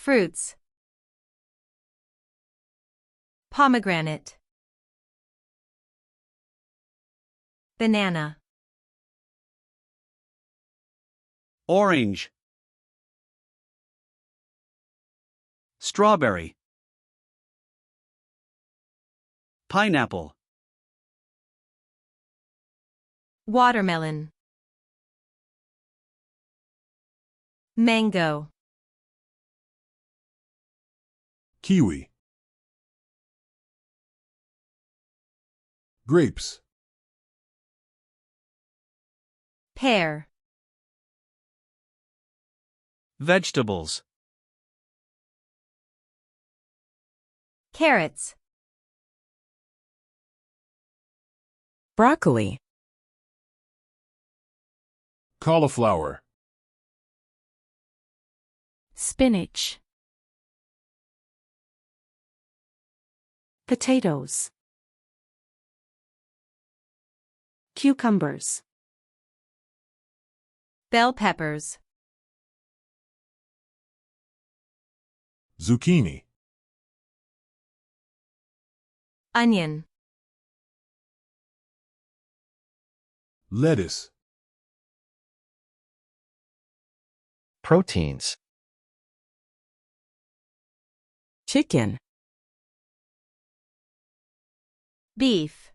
Fruits. Pomegranate. Banana. Orange. Strawberry. Pineapple. Watermelon. Mango. Kiwi. Grapes. Pear. Vegetables. Carrots. Broccoli. Cauliflower. Spinach. Potatoes. Cucumbers. Bell peppers. Zucchini. Onion. Lettuce. Proteins. Chicken. Beef.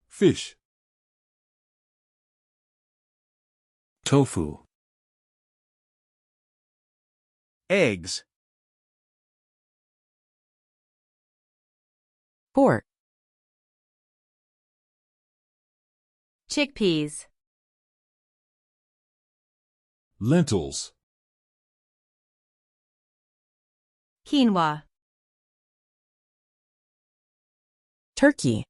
Fish. Tofu. Eggs. Pork. Chickpeas. Lentils. Quinoa. Turkey.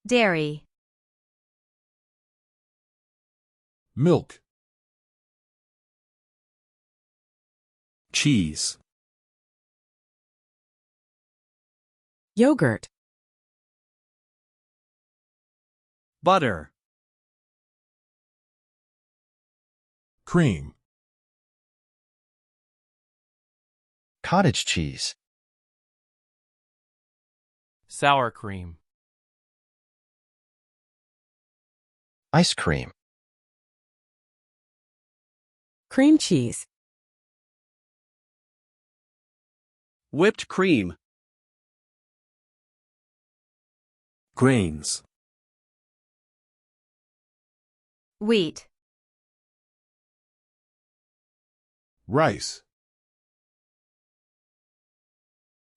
Dairy. Milk. Cheese. Yogurt. Butter. Cream. Cottage cheese. Sour cream. Ice cream. Cream cheese. Whipped cream. Grains. Wheat. Rice.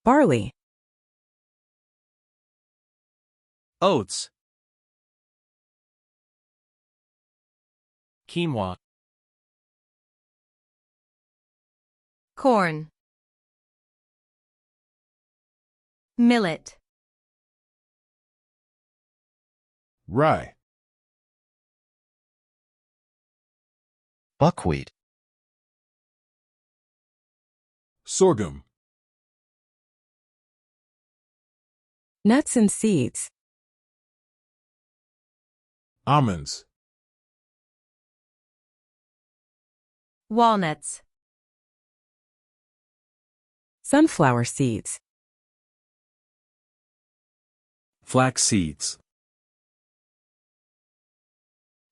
Barley. Oats. Quinoa. Corn. Millet. Rye. Buckwheat. Sorghum. Nuts and seeds. Almonds. Walnuts. Sunflower seeds. Flax seeds.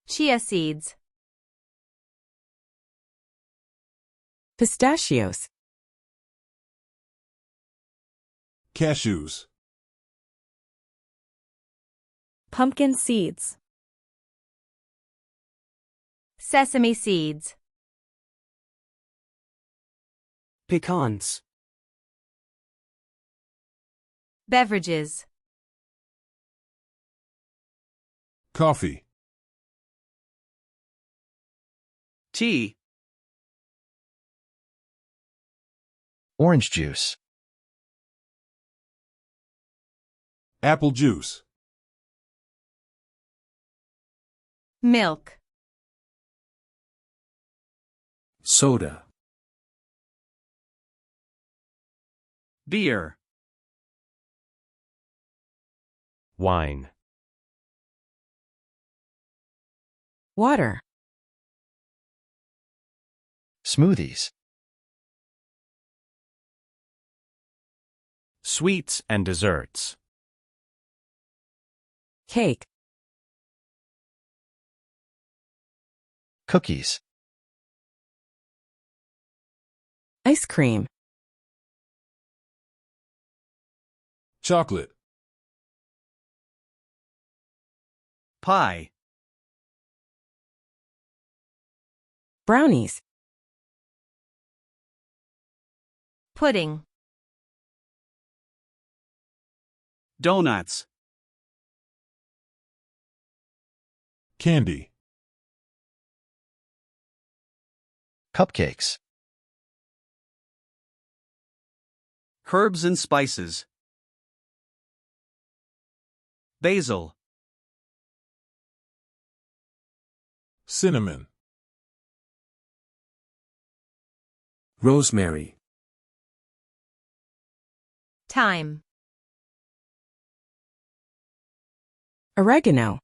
Chia seeds. Pistachios. Cashews. Pumpkin seeds. Sesame seeds. Pecans. Beverages. Coffee. Tea. Orange juice. Apple juice. Milk. Soda. Beer. Wine. Water. Smoothies. Sweets and desserts. Cake. Cookies. Ice cream. Chocolate. Pie. Brownies. Pudding. Donuts. Candy. Cupcakes. Herbs and spices. Basil. Cinnamon. Rosemary. Thyme. Oregano.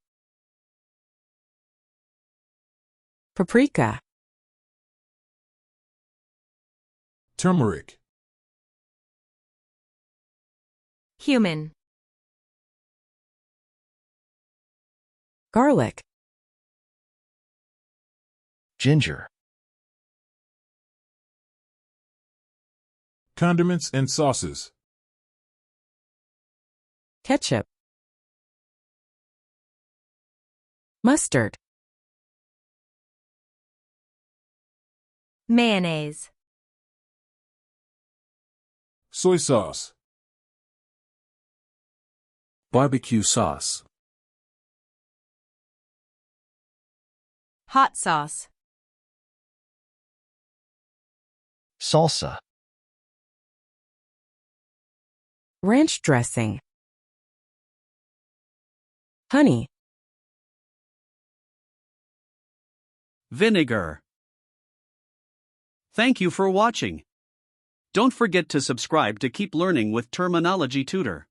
Paprika. Turmeric. Cumin. Garlic. Ginger. Condiments and sauces. Ketchup. Mustard. Mayonnaise. Soy sauce. Barbecue sauce. Hot sauce. Salsa. Ranch dressing. Honey. Vinegar. Thank you for watching. Don't forget to subscribe to keep learning with Terminology Tutor.